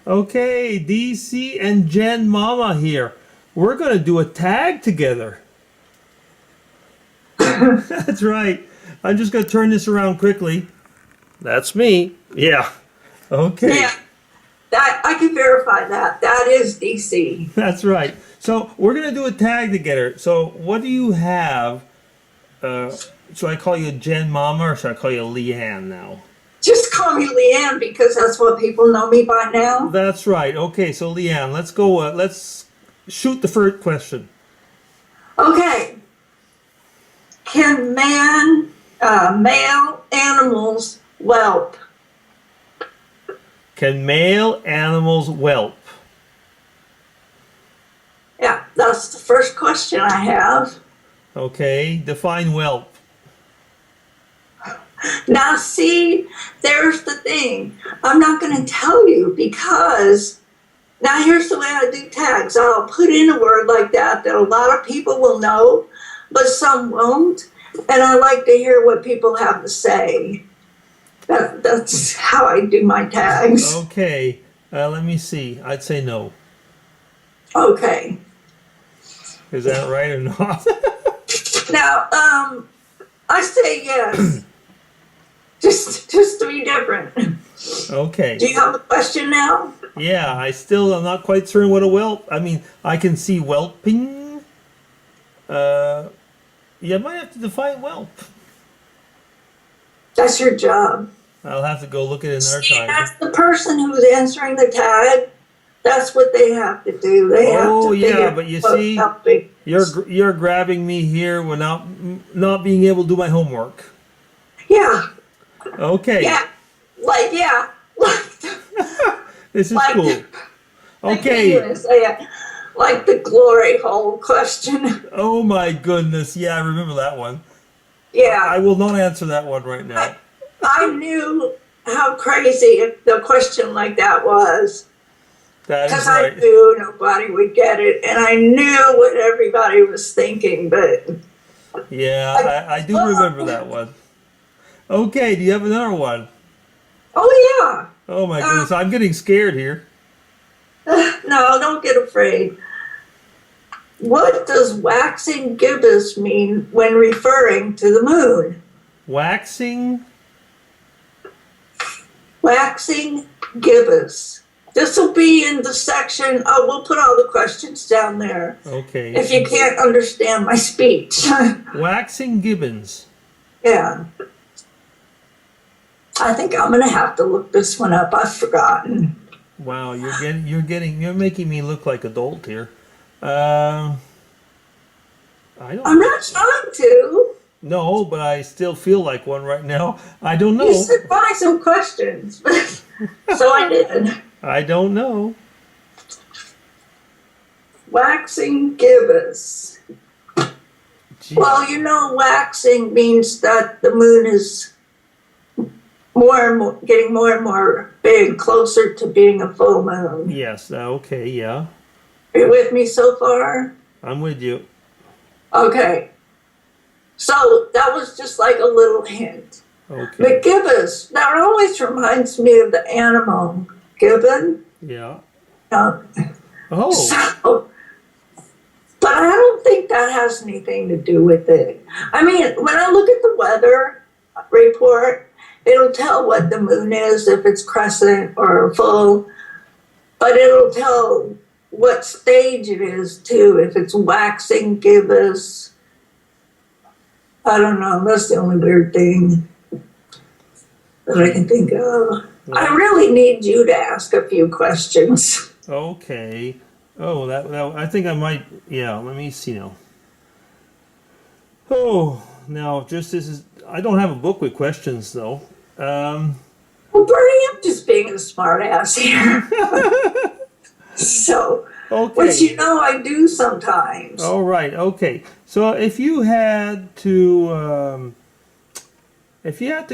Okay, DC and Jen Mama here. We're going to do a tag together. That's right. I'm just going to turn this around quickly. That's me. Yeah. Okay. Yeah, that I can verify that. That is DC. That's right. So we're going to do a tag together. So what do you have? Should I call you Jen Mama or should I call you Leanne now? Just call me Leanne because that's what people know me by now. That's right. Okay, so Leanne, let's go. Let's shoot the first question. Okay. Can male animals whelp? Can male animals whelp? Yeah, that's the first question I have. Okay, define whelp. Now, see, there's the thing. I'm not going to tell you because now here's the way I do tags. I'll put in a word like that a lot of people will know, but some won't. And I like to hear what people have to say. That's how I do my tags. Okay, let me see. I'd say no. Okay. Is that right or not? Now, I say yes. Just to be different. Okay. Do you have a question now? Yeah, I'm not quite certain what a whelp. I mean, I can see whelping. You might have to define whelp. That's your job. I'll have to go look at it in our See, time. that's the person who's answering the tag. That's what they have to do. They have to yeah, but you see, helping. you're grabbing me here without not being able to do my homework. Yeah. Okay. Yeah. Like, yeah. This is like, cool. Okay. Like the glory hole question. Oh my goodness. Yeah, I remember that one. Yeah. I will not answer that one right now. I knew how crazy the question like that was. That is Because right. I knew nobody would get it, and I knew what everybody was thinking, but... Yeah, I do remember that one. Okay, do you have another one? Oh, yeah. Oh my goodness, I'm getting scared here. No, don't get afraid. What does waxing gibbous mean when referring to the moon? Waxing? Waxing gibbous. This will be in the section. Oh, we'll put all the questions down there. Okay. If you can't understand my speech. Waxing gibbons. Yeah. I think I'm going to have to look this one up. I've forgotten. Wow, you're making me look like adult here. I don't. I'm not trying to. No, but I still feel like one right now. I don't know. You said buy some questions. So I did. I don't know. Waxing gibbous. Gee. Well, you know, waxing means that the moon is getting more and more big, closer to being a full moon. Yes, okay, yeah. Are you with me so far? I'm with you. Okay. So that was just like a little hint. Okay. But gibbous, that always reminds me of the animal gibbon. Yeah. Oh. So, but I don't think that has anything to do with it. I mean, when I look at the weather report, it'll tell what the moon is, if it's crescent or full, but it'll tell what stage it is too, if it's waxing, gibbous. I don't know, that's the only weird thing that I can think of. I really need you to ask a few questions. Okay. Oh, that I think I might. Yeah. Let me see now. Oh, now just this is. I don't have a book with questions though. Well, Bernie, I'm just being a smart ass here. So, Okay. which you know I do sometimes. All right. Okay. So if you had to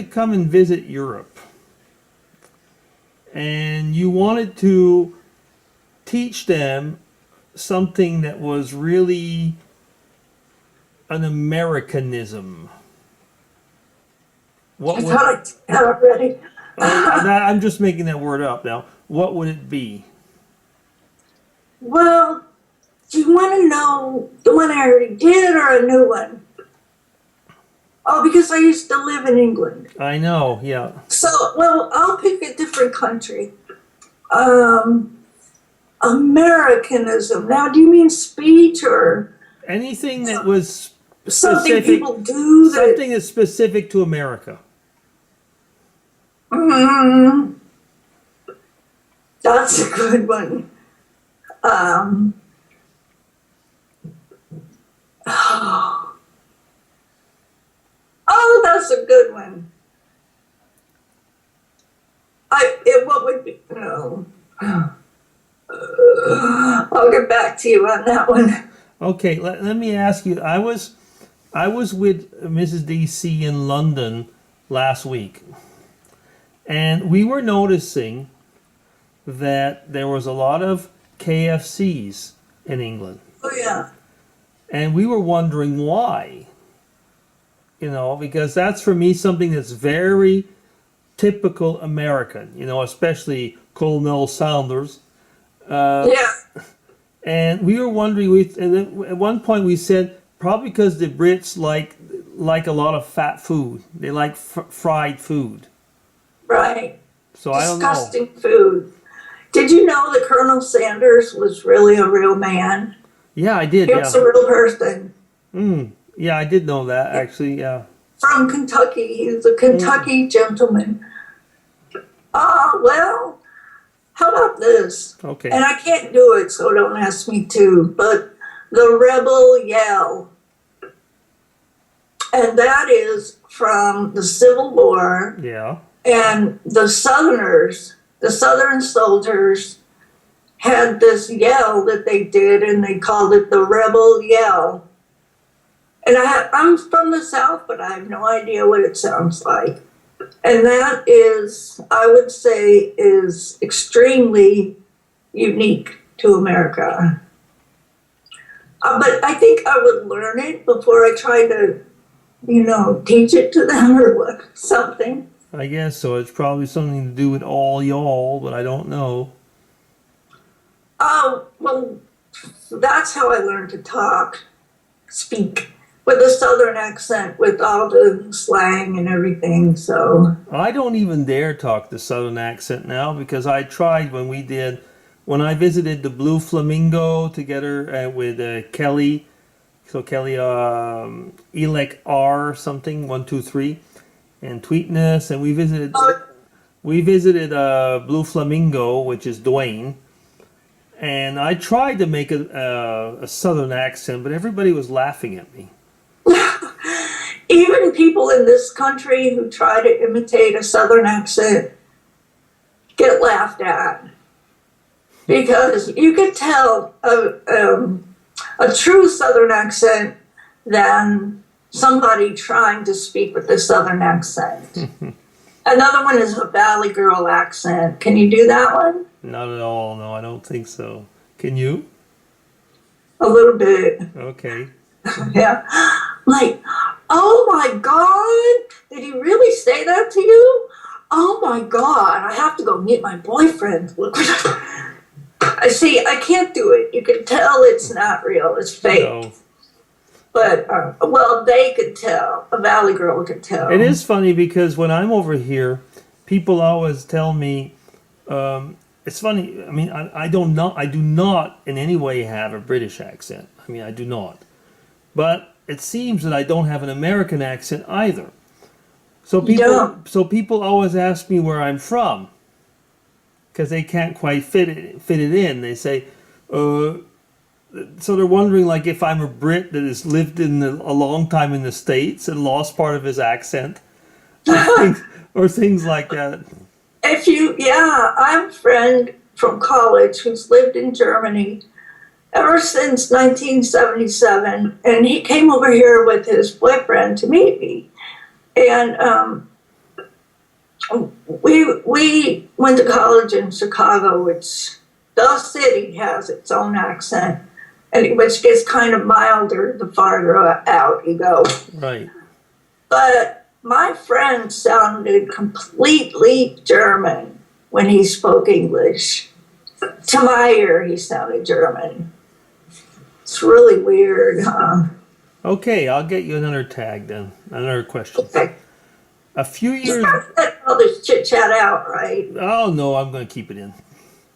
come and visit Europe, and you wanted to teach them something that was really an Americanism, what I would, thought I did that already. I'm just making that word up now. What would it be? Well, do you want to know the one I already did or a new one? Oh, because I used to live in England. I know, yeah. So, well, I'll pick a different country. Americanism. Now, do you mean speech or Anything that was something specific, people do that? something that's specific to America. That's a good one. Oh, that's a good one. What would be, no. I'll get back to you on that one. Okay, let me ask you. I was with Mrs. DC in London last week, and we were noticing that there was a lot of KFCs in England, Oh, yeah. and we were wondering why. Because that's for me something that's very typical American. Especially Colonel Sanders. Yeah. And we were wondering. And then at one point we said probably because the Brits like a lot of fat food. They like fried food. Right. So I don't know. Disgusting food. Did you know that Colonel Sanders was really a real man? Yeah, I did. He was a real person. Yeah, I did know that actually. Yeah. From Kentucky. He was a Kentucky gentleman. Well, how about this? Okay. And I can't do it, so don't ask me to, but the rebel yell. And that is from the Civil War. Yeah. And the Southerners, the Southern soldiers, had this yell that they did, and they called it the rebel yell. And I'm from the South, but I have no idea what it sounds like. And that is, I would say, is extremely unique to America. But I think I would learn it before I try to, teach it to them or something. I guess so. It's probably something to do with all y'all, but I don't know. Oh, well, that's how I learned to speak. With a Southern accent, with all the slang and everything, so. I don't even dare talk the Southern accent now because I tried when I visited the Blue Flamingo together with Kelly. So Kelly, Elec R something, 123, and Tweetness, and we visited Blue Flamingo, which is Dwayne. And I tried to make a Southern accent, but everybody was laughing at me. Even people in this country who try to imitate a Southern accent get laughed at. Because you could tell a true Southern accent than somebody trying to speak with a Southern accent. Another one is a Valley Girl accent. Can you do that one? Not at all. No, I don't think so. Can you? A little bit. Okay. Yeah. Like, oh my God, did he really say that to you? Oh my God, I have to go meet my boyfriend. I see, I can't do it. You can tell it's not real, it's fake. No. But, well, they could tell. A Valley Girl could tell. It is funny because when I'm over here, people always tell me, it's funny, I mean, I do not in any way have a British accent. I mean, I do not. But it seems that I don't have an American accent either. So people always ask me where I'm from because they can't quite fit it in. They say, so they're wondering like if I'm a Brit that has lived a long time in the States and lost part of his accent, or things like that. I'm a friend from college who's lived in Germany ever since 1977, and he came over here with his boyfriend to meet me. And we went to college in Chicago, which the city has its own accent, and which gets kind of milder the farther out you go. Right. But my friend sounded completely German when he spoke English. To my ear, he sounded German. It's really weird, huh? Okay, I'll get you another tag then. Another question. Okay. A few You years. got to let all this chit chat out, right? Oh no, I'm going to keep it in.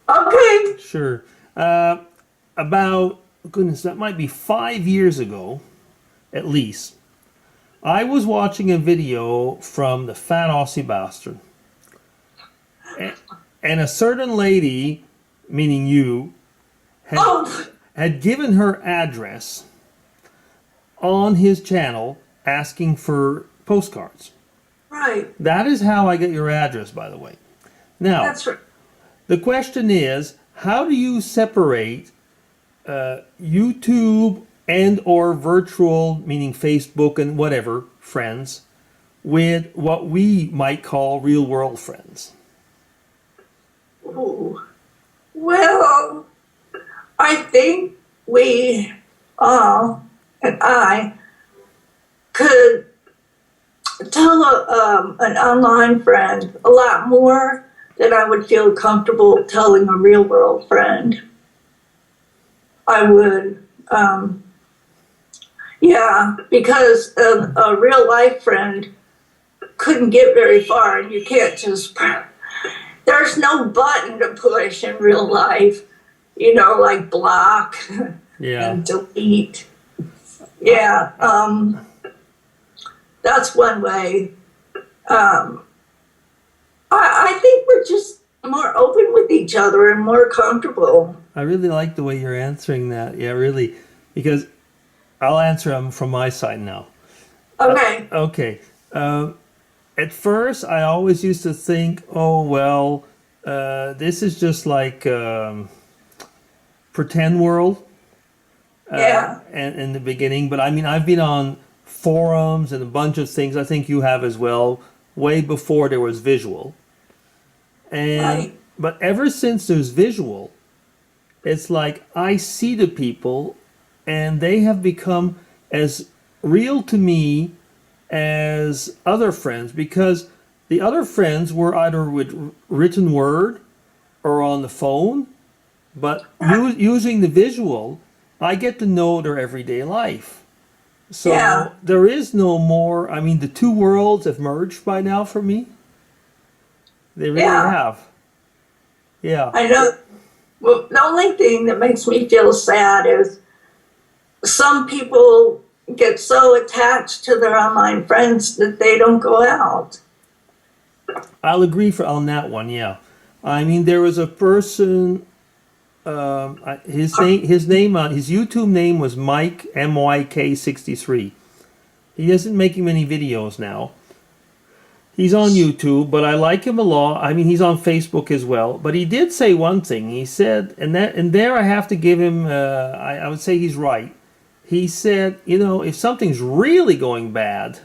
Okay. Sure. About goodness, that might be 5 years ago, at least. I was watching a video from the Fat Aussie Bastard, and a certain lady, meaning you, had Oh, had given her address on his channel asking for postcards. right. That is how I get your address, by the way. Now, That's right. the question is, how do you separate YouTube and or virtual, meaning Facebook and whatever, friends, with what we might call real world friends? Ooh. Well, I think we and I could tell an online friend a lot more than I would feel comfortable telling a real world friend. I would, yeah, because a real life friend couldn't get very far, and you can't just, there's no button to push in real life, like block Yeah. and delete. Yeah, that's one way. I think we're just more open with each other and more comfortable. I really like the way you're answering that. Yeah, really. Because I'll answer them from my side now. Okay. Okay. At first, I always used to think, oh, well, this is just like pretend world. Yeah. And in the beginning, but I mean, I've been on forums and a bunch of things. I think you have as well, way before there was visual. And Right. but ever since there's visual, it's like I see the people, and they have become as real to me as other friends, because the other friends were either with written word or on the phone, but using the visual, I get to know their everyday life. So Yeah. there is no more. I mean, the two worlds have merged by now for me. They really Yeah. have. Yeah. I know. Well, the only thing that makes me feel sad is some people get so attached to their online friends that they don't go out. I'll agree on that one. Yeah. I mean, there was a person. His YouTube name was Mike MYK63. He isn't making many videos now. He's on YouTube, but I like him a lot. I mean, he's on Facebook as well. But he did say one thing. He said, and there I have to give him. I would say he's right. He said, if something's really going bad,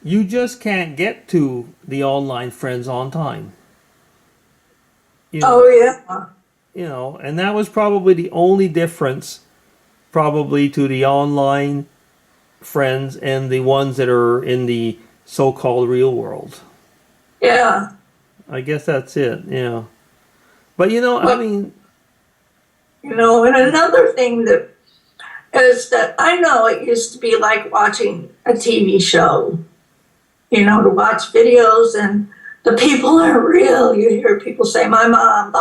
you just can't get to the online friends on time. Oh, yeah. And that was probably the only difference, probably, to the online friends and the ones that are in the so-called real world. Yeah. I guess that's it. Yeah. But I mean, And another thing that is that I know it used to be like watching a TV show, to watch videos and the people are real. You hear people say, my mom,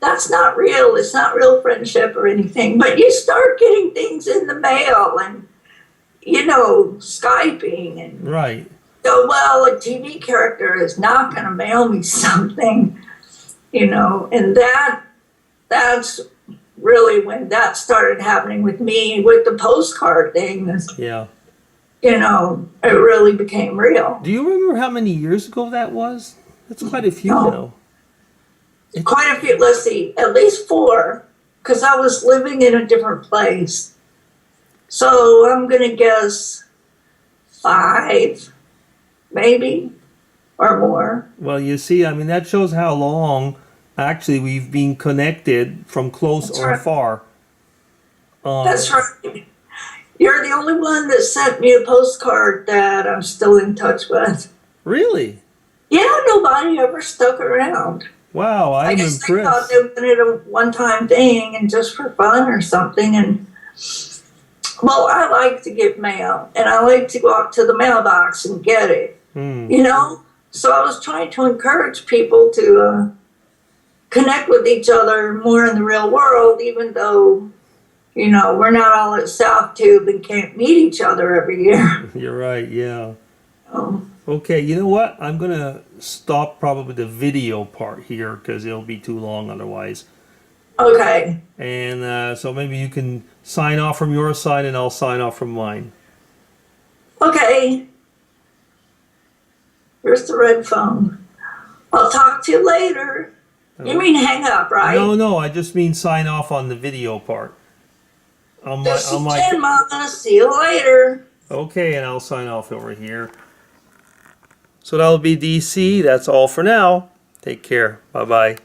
that's not real. It's not real friendship or anything. But you start getting things in the mail and, Skyping and right. so, well, a TV character is not going to mail me something, and that's really when that started happening with me with the postcard thing. Yeah. It really became real. Do you remember how many years ago that was? That's quite a few now. Quite a few, let's see, at least 4, because I was living in a different place. So I'm going to guess 5, maybe, or more. Well, you see, I mean, that shows how long actually we've been connected from close That's or right. far. That's right. You're the only one that sent me a postcard that I'm still in touch with. Really? Yeah, nobody ever stuck around. Wow, I I'm guess they thought impressed. they wanted a one-time thing and just for fun or something. And well, I like to get mail, and I like to go up to the mailbox and get it. Hmm. You know, so I was trying to encourage people to connect with each other more in the real world, even though, you know, we're not all at South Tube and can't meet each other every year. You're right, yeah. Um, Okay, you know what? I'm going to stop probably the video part here because it'll be too long otherwise. okay, And so maybe you can sign off from your side and I'll sign off from mine. okay. Here's the red phone. I'll talk to you later. You mean hang up, right? No, I just mean sign off on the video part. This is Genmama. See you later. Okay, and I'll sign off over here. So that'll be DC. That's all for now. Take care. Bye-bye.